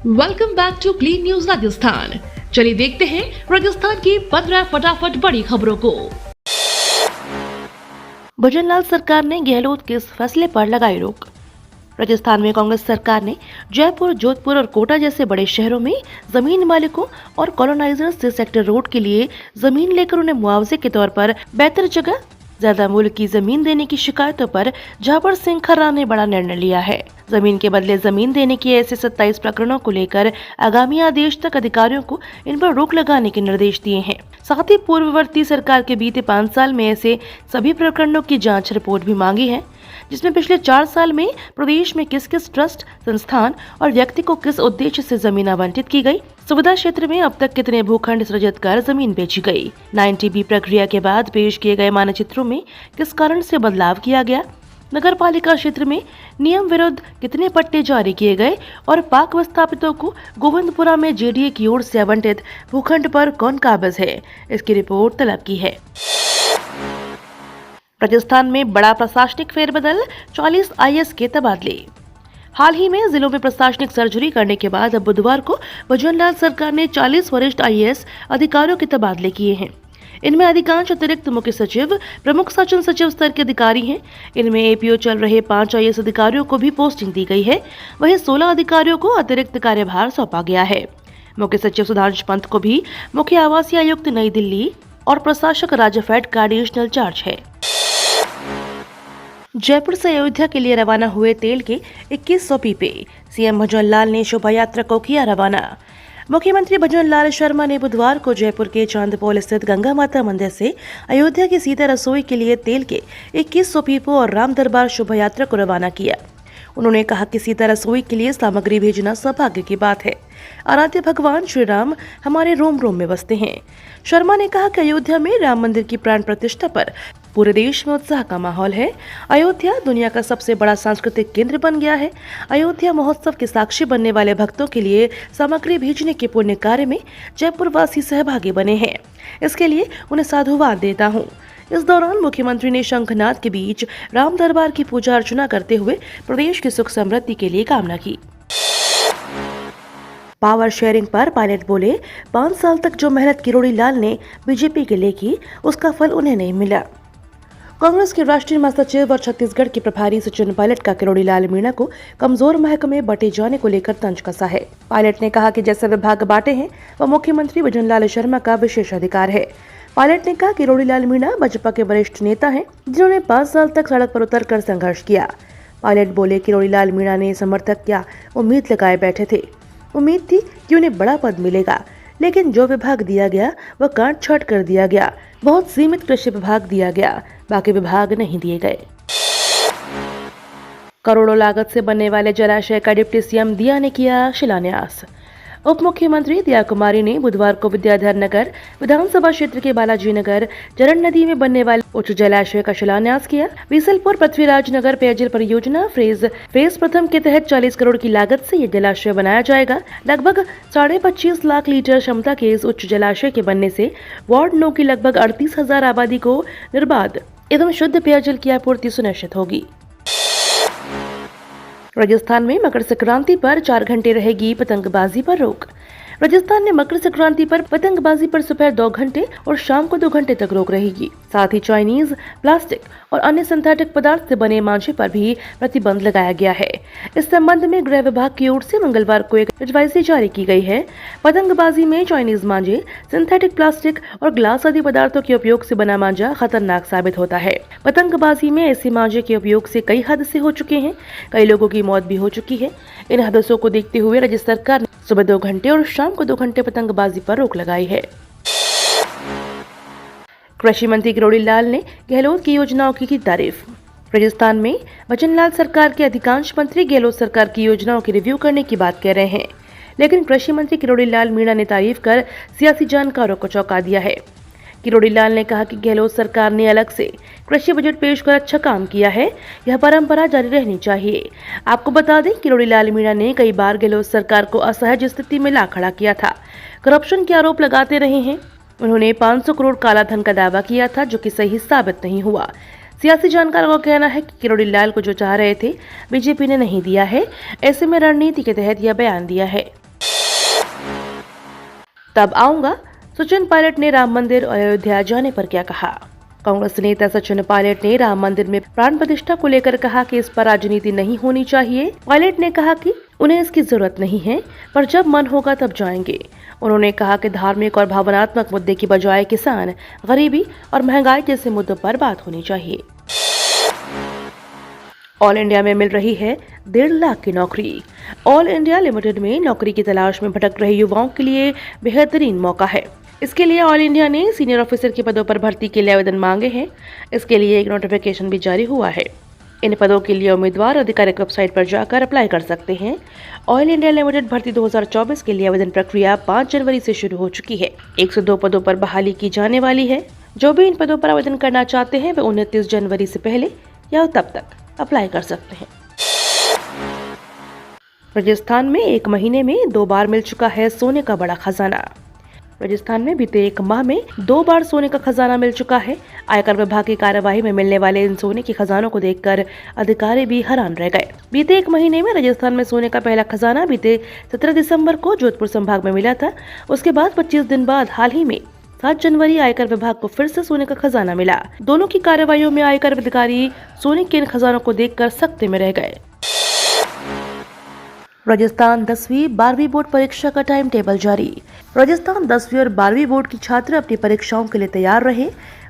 Welcome back to Clean News Rajasthan. चलिए देखते हैं राजस्थान की 15 फटाफट बड़ी खबरों को। भजनलाल सरकार ने गहलोत के इस फैसले पर लगाई रोक। राजस्थान में कांग्रेस सरकार ने जयपुर, जोधपुर और कोटा जैसे बड़े शहरों में जमीन मालिकों और कॉलोनाइजर्स से सेक्टर रोड के लिए जमीन लेकर उन्हें मुआवजे के तौर पर बेहतर जगह, ज्यादा मूल्य की जमीन देने की शिकायतों पर झाबर सिंह खर्रा ने बड़ा निर्णय लिया है। जमीन के बदले जमीन देने के ऐसे 27 प्रकरणों को लेकर आगामी आदेश तक अधिकारियों को इन पर रोक लगाने के निर्देश दिए हैं। साथ ही पूर्ववर्ती सरकार के बीते 5 साल में ऐसे सभी प्रकरणों की जांच रिपोर्ट भी मांगी है, जिसमें पिछले 4 साल में प्रदेश में किस किस ट्रस्ट, संस्थान और व्यक्ति को किस उद्देश्य से जमीन आवंटित की गई, सुविधा क्षेत्र में अब तक कितने भूखंड सृजित कर जमीन बेची गई, 90B प्रक्रिया के बाद पेश किए गए मानचित्रों में किस कारण से बदलाव किया गया, नगर पालिका क्षेत्र में नियम विरुद्ध कितने पट्टे जारी किए गए और पाक विस्थापितों को गोविंदपुरा में जेडीए की ओर से आवंटित भूखंड पर कौन काबिज है, इसकी रिपोर्ट तलब की है। राजस्थान में बड़ा प्रशासनिक फेरबदल, 40 IAS के तबादले। हाल ही में जिलों में प्रशासनिक सर्जरी करने के बाद अब बुधवार को भजनलाल सरकार ने 40 वरिष्ठ IAS अधिकारियों के तबादले किए हैं। इनमें अधिकांश अतिरिक्त मुख्य सचिव, प्रमुख शासन सचिव स्तर के अधिकारी हैं। इनमें APO चल रहे 5 IAS अधिकारियों को भी पोस्टिंग दी गई है। वहीं 16 अधिकारियों को अतिरिक्त कार्यभार सौंपा गया है। मुख्य सचिव सुधांशु पंत को भी मुख्य आवासीय आयुक्त नई दिल्ली और प्रशासक राजाफेड का एडिशनल चार्ज है। जयपुर से अयोध्या के लिए रवाना हुए तेल के 2100 पीपे, सीएम भजनलाल ने शोभा यात्रा को किया रवाना। मुख्यमंत्री भजनलाल शर्मा ने बुधवार को जयपुर के चांदपोल स्थित गंगा माता मंदिर से अयोध्या की सीता रसोई के लिए तेल के 2100 पीपों और राम दरबार शोभा यात्रा को रवाना किया। उन्होंने कहा कि सीता रसोई के लिए सामग्री भेजना सौभाग्य की बात है। आराध्य भगवान श्री राम हमारे रोम रोम में बसते हैं। शर्मा ने कहा कि अयोध्या में राम मंदिर की प्राण प्रतिष्ठा पर पूरे देश में उत्साह का माहौल है। अयोध्या दुनिया का सबसे बड़ा सांस्कृतिक केंद्र बन गया है। अयोध्या महोत्सव के साक्षी बनने वाले भक्तों के लिए सामग्री भेजने के पुण्य कार्य में जयपुर वासी सहभागी बने हैं। इसके लिए उन्हें साधुवाद देता हूँ। इस दौरान मुख्यमंत्री ने शंखनाद के बीच राम दरबार की पूजा अर्चना करते हुए प्रदेश की सुख समृद्धि के लिए कामना की। पावर शेयरिंग पर पायलट बोले, 5 साल तक जो मेहनत किरोड़ी लाल ने बीजेपी के लिए की, उसका फल उन्हें नहीं मिला। कांग्रेस के राष्ट्रीय महासचिव और छत्तीसगढ़ के प्रभारी सचिन पायलट का किरोड़ी लाल मीणा को कमजोर महकमे बंटे जाने को लेकर तंज कसा है। पायलट ने कहा कि जैसे विभाग बांटे हैं वह मुख्यमंत्री भजनलाल शर्मा का विशेष अधिकार है। पायलट ने कहा कि किरोड़ी लाल मीणा भाजपा के वरिष्ठ नेता हैं, जिन्होंने 5 साल तक सड़क पर उतरकर संघर्ष किया। पायलट बोले, किरोड़ी लाल मीणा ने समर्थक क्या उम्मीद लगाए बैठे थे। उम्मीद थी कि उन्हें बड़ा पद मिलेगा, लेकिन जो विभाग दिया गया वह काट छाट कर दिया गया। बहुत सीमित कृषि विभाग दिया गया, बाकी विभाग नहीं दिए गए। करोड़ों लागत से बनने वाले जलाशय का डिप्टी सीएम दिया ने किया शिलान्यास। उप मुख्यमंत्री दिया कुमारी ने बुधवार को विद्याधर नगर विधानसभा क्षेत्र के बालाजी नगर जरण नदी में बनने वाले उच्च जलाशय का शिलान्यास किया। बीसलपुर पृथ्वीराज नगर पेयजल परियोजना फेज प्रथम के तहत 40 करोड़ की लागत से यह जलाशय बनाया जाएगा। लगभग 25.5 लाख लीटर क्षमता के इस उच्च जलाशय के बनने से वार्ड 9 की लगभग 38,000 आबादी को निर्बाध एवं शुद्ध पेयजल की आपूर्ति सुनिश्चित होगी। राजस्थान में मकर संक्रांति पर 4 घंटे रहेगी पतंगबाजी पर रोक। राजस्थान में मकर संक्रांति पर पतंगबाजी पर दोपहर 2 घंटे और शाम को 2 घंटे तक रोक रहेगी। साथ ही चाइनीज, प्लास्टिक और अन्य सिंथेटिक पदार्थ से बने मांझे पर भी प्रतिबंध लगाया गया है। इस संबंध में गृह विभाग की ओर से मंगलवार को एक एडवाइजरी जारी की गई है। पतंगबाजी में चाइनीज मांझे, सिंथेटिक प्लास्टिक और ग्लास आदि पदार्थों के उपयोग से बना मांझा खतरनाक साबित होता है। पतंगबाजी में ऐसे मांझे के उपयोग से कई हादसे हो चुके हैं, कई लोगों की मौत भी हो चुकी है। इन हादसों को देखते हुए राज्य सरकार ने सुबह 2 घंटे और शाम को 2 घंटे पतंगबाजी पर रोक लगाई है। कृषि मंत्री किरोड़ी लाल ने गहलोत की योजनाओं की तारीफ। राजस्थान में भजनलाल सरकार के अधिकांश मंत्री गहलोत सरकार की योजनाओं की रिव्यू करने की बात कह रहे हैं, लेकिन कृषि मंत्री किरोड़ी लाल मीणा ने तारीफ कर सियासी जानकारों को चौंका दिया है। किरोड़ी लाल ने कहा कि गहलोत सरकार ने अलग से कृषि बजट पेश कर अच्छा काम किया है, यह परंपरा जारी रहनी चाहिए। आपको बता दें, किरोड़ी लाल मीणा ने कई बार गहलोत सरकार को असहज स्थिति में ला खड़ा किया था। करप्शन के आरोप लगाते रहे हैं। उन्होंने 500 करोड़ काला धन का दावा किया था, जो कि सही साबित नहीं हुआ। सियासी जानकारों का कहना है कि किरोड़ी लाल को जो चाह रहे थे बीजेपी ने नहीं दिया है। ऐसे में रणनीति के तहत यह बयान दिया है। तब आऊंगा। सचिन पायलट ने राम मंदिर और अयोध्या जाने पर क्या कहा? कांग्रेस नेता सचिन पायलट ने राम मंदिर में प्राण प्रतिष्ठा को लेकर कहा कि इस पर राजनीति नहीं होनी चाहिए। पायलट ने कहा कि उन्हें इसकी जरूरत नहीं है, पर जब मन होगा तब जाएंगे। उन्होंने कहा कि धार्मिक और भावनात्मक मुद्दे की बजाय किसान, गरीबी और महंगाई जैसे मुद्दों पर बात होनी चाहिए। ऑल इंडिया में मिल रही है 1.5 लाख की नौकरी। ऑल इंडिया लिमिटेड में नौकरी की तलाश में भटक रहे युवाओं के लिए बेहतरीन मौका है। इसके लिए ऑल इंडिया ने सीनियर ऑफिसर के पदों पर भर्ती के लिए आवेदन मांगे हैं। इसके लिए एक नोटिफिकेशन भी जारी हुआ है। इन पदों के लिए उम्मीदवार आधिकारिक वेबसाइट पर जाकर अप्लाई कर सकते हैं। ऑयल इंडिया लिमिटेड भर्ती 2024 के लिए आवेदन प्रक्रिया 5 जनवरी से शुरू हो चुकी है। 102 पदों पर बहाली की जाने वाली है। जो भी इन पदों पर आवेदन करना चाहते हैं वे 29 जनवरी से पहले या तब तक अप्लाई कर सकते हैं। राजस्थान में एक महीने में 2 बार मिल चुका है सोने का बड़ा खजाना। राजस्थान में बीते एक माह में 2 बार सोने का खजाना मिल चुका है। आयकर विभाग की कार्यवाही में मिलने वाले इन सोने के खजानों को देखकर अधिकारी भी हैरान रह गए। बीते एक महीने में राजस्थान में सोने का पहला खजाना बीते 17 दिसंबर को जोधपुर संभाग में मिला था। उसके बाद 25 दिन बाद हाल ही में 7 जनवरी आयकर विभाग को फिर से सोने का खजाना मिला। दोनों की कार्यवाहियों में आयकर अधिकारी सोने के इन खजानों को देखकर सकते में रह गए। राजस्थान 10वीं 12वीं बोर्ड परीक्षा का टाइम टेबल जारी। राजस्थान 10वीं और 12वीं बोर्ड की छात्र अपनी परीक्षाओं के लिए तैयार रहे।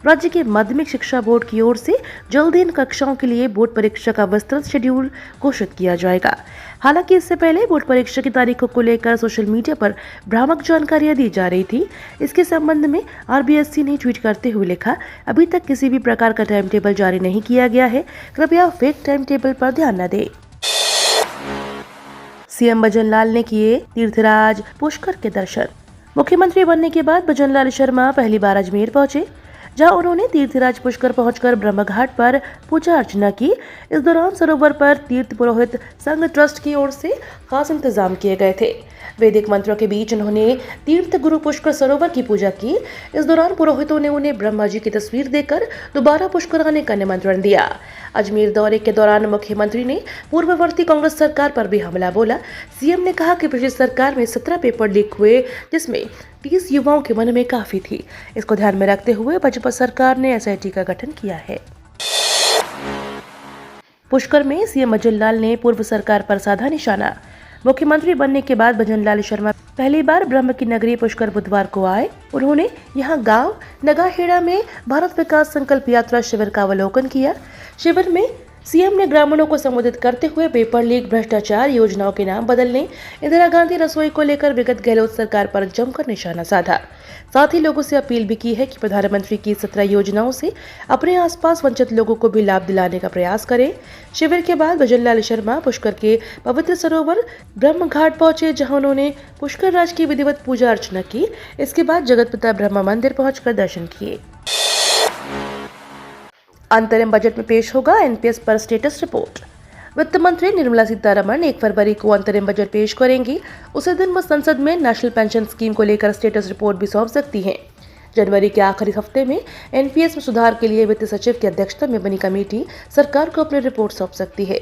राज्य के माध्यमिक शिक्षा बोर्ड की ओर से जल्द ही इन कक्षाओं के लिए बोर्ड परीक्षा का विस्तृत शेड्यूल घोषित किया जाएगा। हालांकि इससे पहले बोर्ड परीक्षा की तारीखों को लेकर सोशल मीडिया पर भ्रामक जानकारियां दी जा रही थी। इसके संबंध में RBSC ने ट्वीट करते हुए लिखा, अभी तक किसी भी प्रकार का टाइम टेबल जारी नहीं किया गया है, कृपया फेक टाइम टेबल पर ध्यान न दें। सीएम भजनलाल ने किए तीर्थराज पुष्कर के दर्शन। मुख्यमंत्री बनने के बाद भजनलाल शर्मा पहली बार अजमेर पहुंचे, जहां उन्होंने तीर्थराज पुष्कर पहुंचकर ब्रह्म घाट पर पूजा अर्चना की। इस दौरान सरोवर पर तीर्थ पुरोहित संघ ट्रस्ट की ओर से खास इंतजाम किए गए थे। वैदिक मंत्रों के बीच उन्होंने तीर्थ गुरु पुष्कर सरोवर की पूजा की। इस दौरान पुरोहितों ने उन्हें ब्रह्मा जी की तस्वीर देकर दोबारा पुष्कर आने का निमंत्रण दिया। अजमेर दौरे के दौरान मुख्यमंत्री ने पूर्ववर्ती कांग्रेस सरकार पर भी हमला बोला। सीएम ने कहा कि पिछली सरकार में 17 पेपर लीक हुए, जिसमें 30 युवाओं के मन में काफी थी। इसको ध्यान में रखते हुए भाजपा सरकार ने SIT का गठन किया है। पुष्कर में सीएम भजनलाल ने पूर्व सरकार पर साधा निशाना। मुख्यमंत्री बनने के बाद भजनलाल शर्मा पहली बार ब्रह्म की नगरी पुष्कर बुधवार को आए। उन्होंने यहां गांव नगाहेड़ा में भारत विकास संकल्प यात्रा शिविर का अवलोकन किया। शिविर में सीएम ने ग्रामीणों को संबोधित करते हुए पेपर लीक, भ्रष्टाचार, योजनाओं के नाम बदलने, इंदिरा गांधी रसोई को लेकर विगत गहलोत सरकार पर जमकर निशाना साधा। साथ ही लोगों से अपील भी की है कि प्रधानमंत्री की 17 योजनाओं से अपने आसपास वंचित लोगों को भी लाभ दिलाने का प्रयास करें। शिविर के बाद भजनलाल शर्मा पुष्कर के पवित्र सरोवर ब्रह्म घाट पहुंचे, जहां उन्होंने पुष्कर राज की विधिवत पूजा अर्चना की। इसके बाद जगत पिता ब्रह्मा मंदिर पहुंचकर दर्शन किए। अंतरिम बजट में पेश होगा NPS पर स्टेटस रिपोर्ट। वित्त मंत्री निर्मला सीतारमण 1 फरवरी को अंतरिम बजट पेश करेंगी। उसी दिन वो संसद में नेशनल पेंशन स्कीम को लेकर स्टेटस रिपोर्ट भी सौंप सकती हैं। जनवरी के आखिरी हफ्ते में NPS में सुधार के लिए वित्त सचिव की अध्यक्षता में बनी कमेटी सरकार को अपनी रिपोर्ट सौंप सकती है।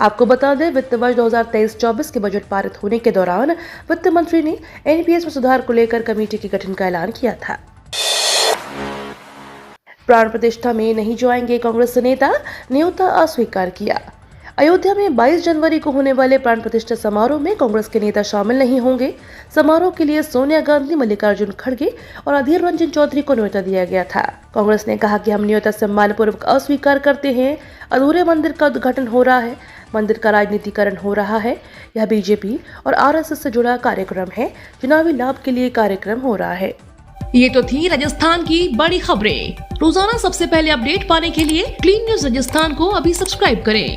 आपको बता दें, वित्त वर्ष 2023-24 के बजट पारित होने के दौरान वित्त मंत्री ने NPS में सुधार को लेकर कमेटी के गठन का ऐलान किया था। प्राण प्रतिष्ठा में नहीं जाएंगे कांग्रेस नेता, न्योता अस्वीकार किया। अयोध्या में 22 जनवरी को होने वाले प्राण प्रतिष्ठा समारोह में कांग्रेस के नेता शामिल नहीं होंगे। समारोह के लिए सोनिया गांधी, मल्लिकार्जुन खड़गे और अधीर रंजन चौधरी को न्योता दिया गया था। कांग्रेस ने कहा कि हम न्योता सम्मानपूर्वक अस्वीकार करते हैं। अधूरे मंदिर का उद्घाटन हो रहा है, मंदिर का राजनीतिकरण हो रहा है। यह बीजेपी और RSS से जुड़ा कार्यक्रम है। चुनावी लाभ के लिए कार्यक्रम हो रहा है। ये तो थी राजस्थान की बड़ी खबरें। रोजाना सबसे पहले अपडेट पाने के लिए क्लीन न्यूज राजस्थान को अभी सब्सक्राइब करें।